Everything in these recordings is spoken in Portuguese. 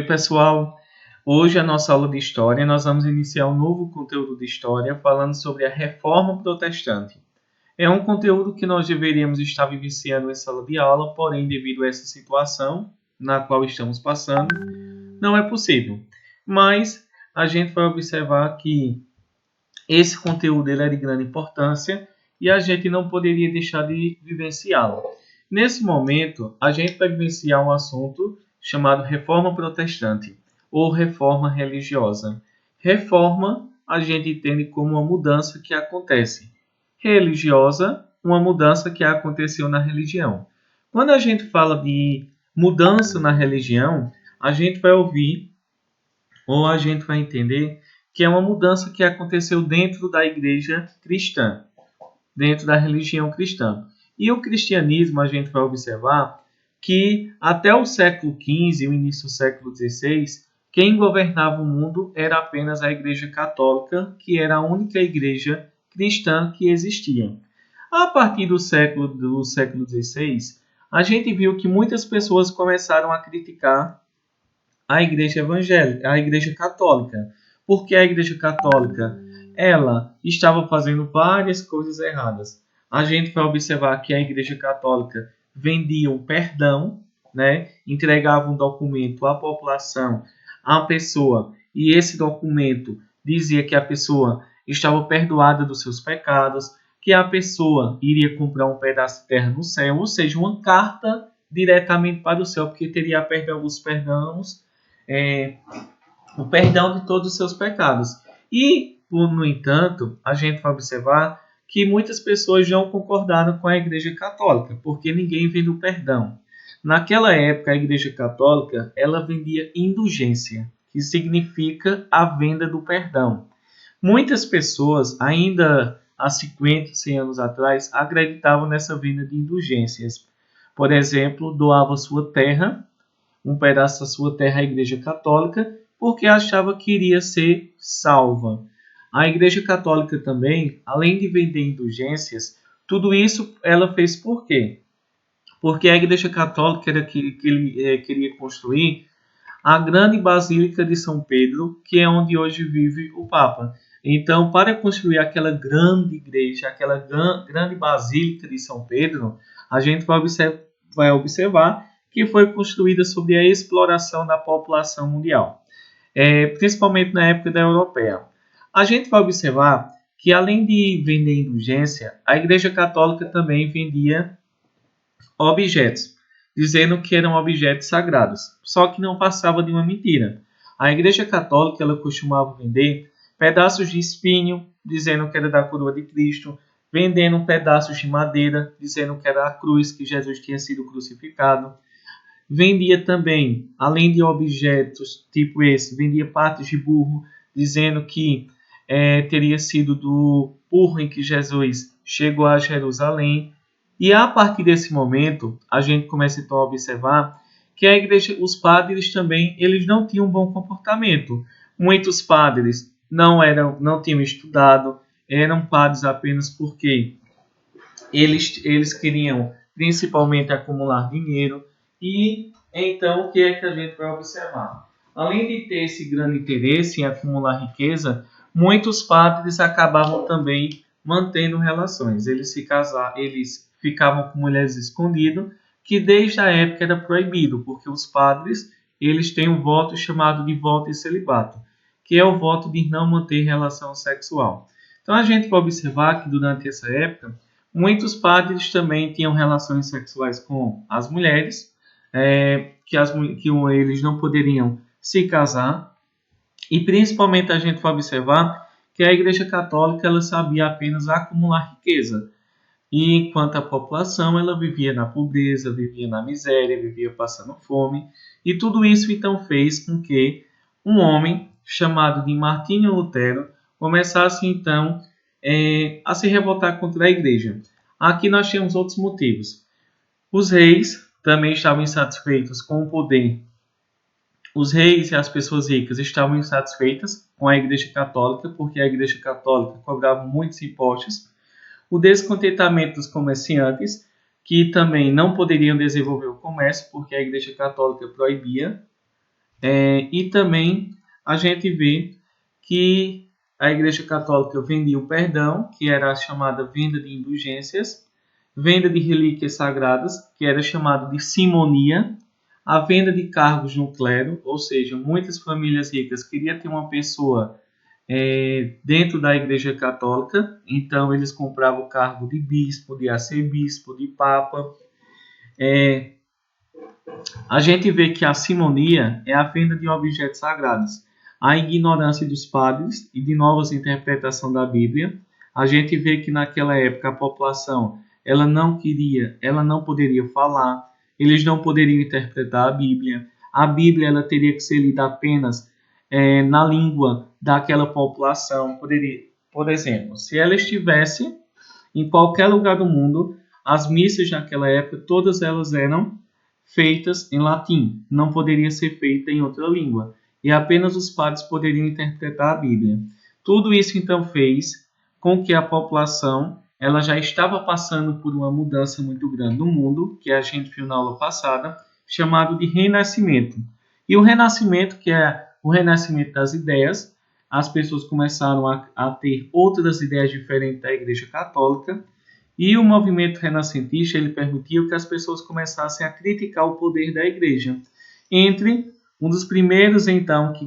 Oi, pessoal! Hoje a nossa aula de História, nós vamos iniciar um novo conteúdo de História falando sobre a Reforma Protestante. É um conteúdo que nós deveríamos estar vivenciando em sala de aula, porém, devido a essa situação na qual estamos passando, não é possível. Mas a gente vai observar que esse conteúdo ele é de grande importância e a gente não poderia deixar de vivenciá-lo. Nesse momento, a gente vai vivenciar um assunto chamado Reforma Protestante ou Reforma Religiosa. Reforma a gente entende como uma mudança que acontece. Religiosa, uma mudança que aconteceu na religião. Quando a gente fala de mudança na religião, a gente vai ouvir ou a gente vai entender que é uma mudança que aconteceu dentro da igreja cristã, dentro da religião cristã. E o cristianismo, a gente vai observar que até o século XV, o início do século XVI, quem governava o mundo era apenas a Igreja Católica, que era a única igreja cristã que existia. A partir do século XVI, a gente viu que muitas pessoas começaram a criticar a Igreja Evangélica, a Igreja Católica, porque a Igreja Católica ela estava fazendo várias coisas erradas. A gente vai observar que a Igreja Católica vendia o perdão, né? Entregava um documento à população, à pessoa, e esse documento dizia que a pessoa estava perdoada dos seus pecados, que a pessoa iria comprar um pedaço de terra no céu, ou seja, uma carta diretamente para o céu, porque teria é, o perdão de todos os seus pecados. E, no entanto, a gente vai observar que muitas pessoas não concordaram com a Igreja Católica, porque ninguém vende o perdão. Naquela época, a Igreja Católica ela vendia indulgência, que significa a venda do perdão. Muitas pessoas, ainda há 50, 100 anos atrás, acreditavam nessa venda de indulgências. Por exemplo, doava sua terra, um pedaço da sua terra à Igreja Católica, porque achava que iria ser salva. A Igreja Católica também, além de vender indulgências, tudo isso ela fez por quê? Porque a Igreja Católica era que ele queria construir a grande Basílica de São Pedro, que é onde hoje vive o Papa. Então, para construir aquela grande igreja, aquela grande Basílica de São Pedro, a gente vai observar que foi construída sob a exploração da população mundial, principalmente na época da europeia. A gente vai observar que, além de vender indulgência, a Igreja Católica também vendia objetos, dizendo que eram objetos sagrados, só que não passava de uma mentira. A Igreja Católica ela costumava vender pedaços de espinho, dizendo que era da coroa de Cristo, vendendo pedaços de madeira, dizendo que era a cruz que Jesus tinha sido crucificado. Vendia também, além de objetos tipo esse, vendia partes de burro, dizendo que teria sido do burro em que Jesus chegou a Jerusalém. E a partir desse momento, a gente começa então a observar que a igreja, os padres também, eles não tinham um bom comportamento. Muitos padres não tinham estudado, eram padres apenas porque eles queriam principalmente acumular dinheiro. E então o que é que a gente vai observar? Além de ter esse grande interesse em acumular riqueza, muitos padres acabavam também mantendo relações. Eles ficavam com mulheres escondidas, que desde a época era proibido, porque os padres eles têm um voto chamado de voto de celibato, que é o voto de não manter relação sexual. Então a gente vai observar que durante essa época muitos padres também tinham relações sexuais com as mulheres, que eles não poderiam se casar, e principalmente a gente vai observar que a Igreja Católica ela sabia apenas acumular riqueza, e enquanto a população ela vivia na pobreza, vivia na miséria, vivia passando fome, e tudo isso então fez com que um homem chamado de Martinho Lutero começasse então a se revoltar contra a igreja. Aqui nós temos outros motivos. Os reis também estavam insatisfeitos com o poder. Os reis e as pessoas ricas estavam insatisfeitas com a Igreja Católica, porque a Igreja Católica cobrava muitos impostos. O descontentamento dos comerciantes, que também não poderiam desenvolver o comércio, porque a Igreja Católica proibia. E também a gente vê que a Igreja Católica vendia o perdão, que era a chamada venda de indulgências, venda de relíquias sagradas, que era chamada de simonia, a venda de cargos no clero, ou seja, muitas famílias ricas queriam ter uma pessoa dentro da Igreja Católica, então eles compravam o cargo de bispo, de arcebispo, de papa. A gente vê que a simonia é a venda de objetos sagrados, a ignorância dos padres e de novas interpretações da Bíblia. A gente vê que naquela época a população ela não poderia falar, eles não poderiam interpretar a Bíblia. A Bíblia ela teria que ser lida apenas na língua daquela população. Por exemplo, se ela estivesse em qualquer lugar do mundo, as missas naquela época todas elas eram feitas em latim, não poderia ser feita em outra língua, e apenas os padres poderiam interpretar a Bíblia. Tudo isso então fez com que a população ela já estava passando por uma mudança muito grande no mundo, que a gente viu na aula passada, chamado de Renascimento. E o Renascimento, que é o renascimento das ideias, as pessoas começaram a ter outras ideias diferentes da Igreja Católica, e o movimento renascentista ele permitiu que as pessoas começassem a criticar o poder da igreja. Entre um dos primeiros, então, que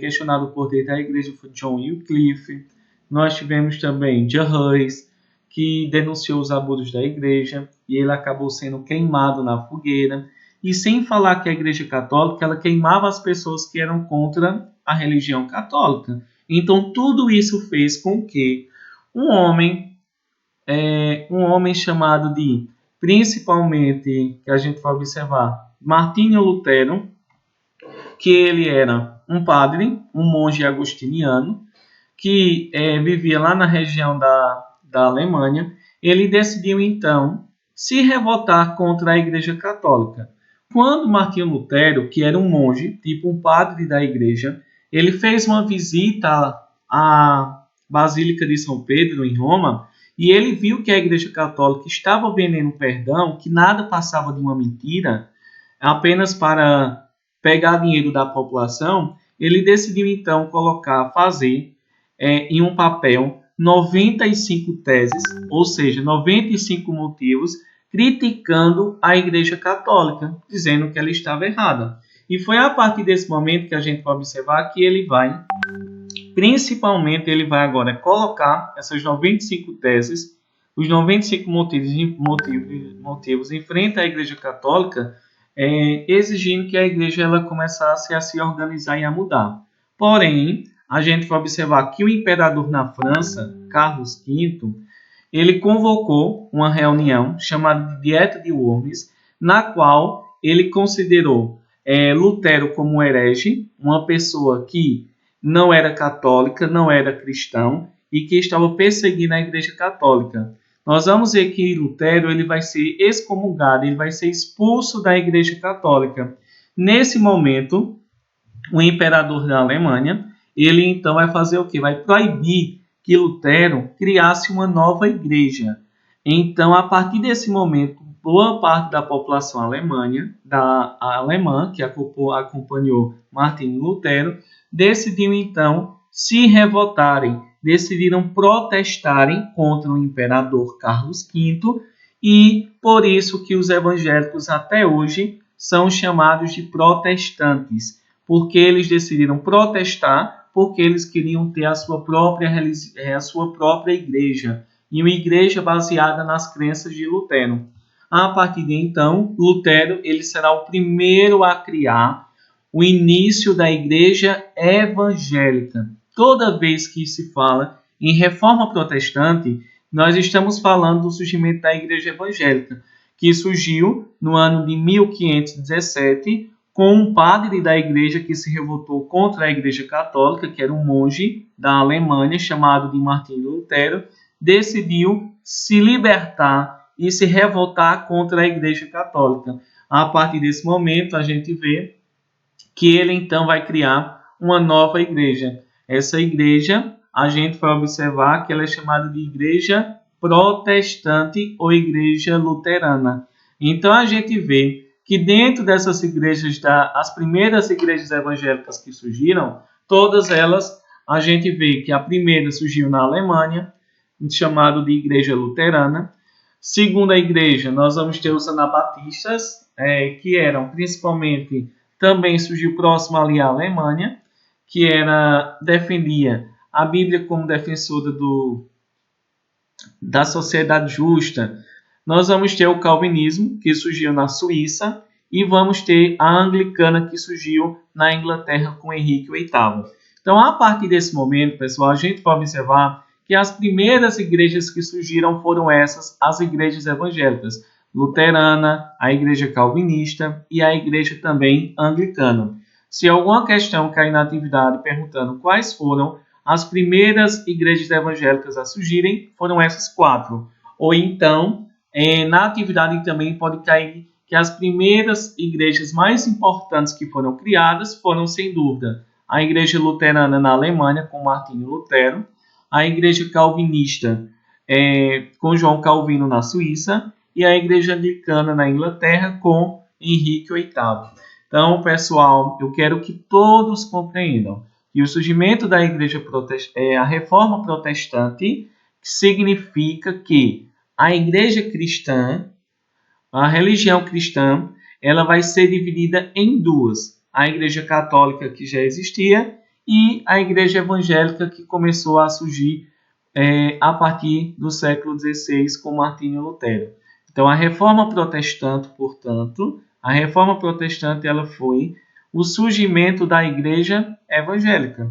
questionaram o poder da igreja foi John Wycliffe. Nós tivemos também John Hus, que denunciou os abusos da igreja, e ele acabou sendo queimado na fogueira. E sem falar que a igreja católica ela queimava as pessoas que eram contra a religião católica. Então, tudo isso fez com que um homem chamado de, principalmente, que a gente vai observar, Martinho Lutero, que ele era um padre, um monge agostiniano, que vivia lá na região da Alemanha. Ele decidiu, então, se revoltar contra a Igreja Católica. Quando Martinho Lutero, que era um monge, tipo um padre da igreja, ele fez uma visita à Basílica de São Pedro, em Roma, e ele viu que a Igreja Católica estava vendendo perdão, que nada passava de uma mentira, apenas para pegar dinheiro da população. Ele decidiu então fazer em um papel 95 teses, ou seja, 95 motivos, criticando a Igreja Católica, dizendo que ela estava errada. E foi a partir desse momento que a gente vai observar que ele vai agora colocar essas 95 teses, os 95 motivos em frente à Igreja Católica, exigindo que a Igreja ela começasse a se organizar e a mudar. Porém, a gente vai observar que o imperador na França, Carlos V, ele convocou uma reunião chamada de Dieta de Worms, na qual ele considerou Lutero como herege, uma pessoa que não era católica, não era cristão e que estava perseguindo a Igreja Católica. Nós vamos ver que Lutero ele vai ser excomungado, ele vai ser expulso da Igreja Católica. Nesse momento, o imperador da Alemanha, ele então vai fazer o quê? Vai proibir que Lutero criasse uma nova igreja. Então, a partir desse momento, boa parte da população alemã, que acompanhou Martinho Lutero, decidiram então se revoltarem, decidiram protestarem contra o imperador Carlos V, e por isso que os evangélicos até hoje são chamados de protestantes, porque eles decidiram protestar porque eles queriam ter a sua própria igreja, e uma igreja baseada nas crenças de Lutero. A partir de então, Lutero ele será o primeiro a criar o início da igreja evangélica. Toda vez que se fala em reforma protestante, nós estamos falando do surgimento da igreja evangélica, que surgiu no ano de 1517, com um padre da igreja que se revoltou contra a Igreja Católica, que era um monge da Alemanha, chamado de Martinho Lutero, decidiu se libertar e se revoltar contra a Igreja Católica. A partir desse momento, a gente vê que ele então vai criar uma nova igreja. Essa igreja, a gente vai observar que ela é chamada de igreja protestante ou igreja luterana. Então, a gente vê que dentro dessas igrejas, as primeiras igrejas evangélicas que surgiram, todas elas, a gente vê que a primeira surgiu na Alemanha, chamado de Igreja Luterana. Segunda igreja, nós vamos ter os anabatistas, que eram principalmente, também surgiu próximo ali à Alemanha, que defendia a Bíblia como defensora da sociedade justa. Nós vamos ter o calvinismo, que surgiu na Suíça, e vamos ter a anglicana, que surgiu na Inglaterra com Henrique VIII. Então, a partir desse momento, pessoal, a gente pode observar que as primeiras igrejas que surgiram foram as igrejas evangélicas, luterana, a igreja calvinista e a igreja também anglicana. Se alguma questão cair na atividade perguntando quais foram as primeiras igrejas evangélicas a surgirem, foram essas 4. Ou então, na atividade também pode cair que as primeiras igrejas mais importantes que foram criadas foram, sem dúvida, a igreja luterana na Alemanha, com Martinho Lutero, a igreja calvinista com João Calvino na Suíça e a igreja anglicana na Inglaterra com Henrique VIII. Então, pessoal, eu quero que todos compreendam que o surgimento da igreja a reforma protestante significa que a igreja cristã, a religião cristã, ela vai ser dividida em duas. A igreja católica, que já existia, e a igreja evangélica, que começou a surgir a partir do século XVI com Martinho Lutero. Então, a reforma protestante, portanto, ela foi o surgimento da igreja evangélica.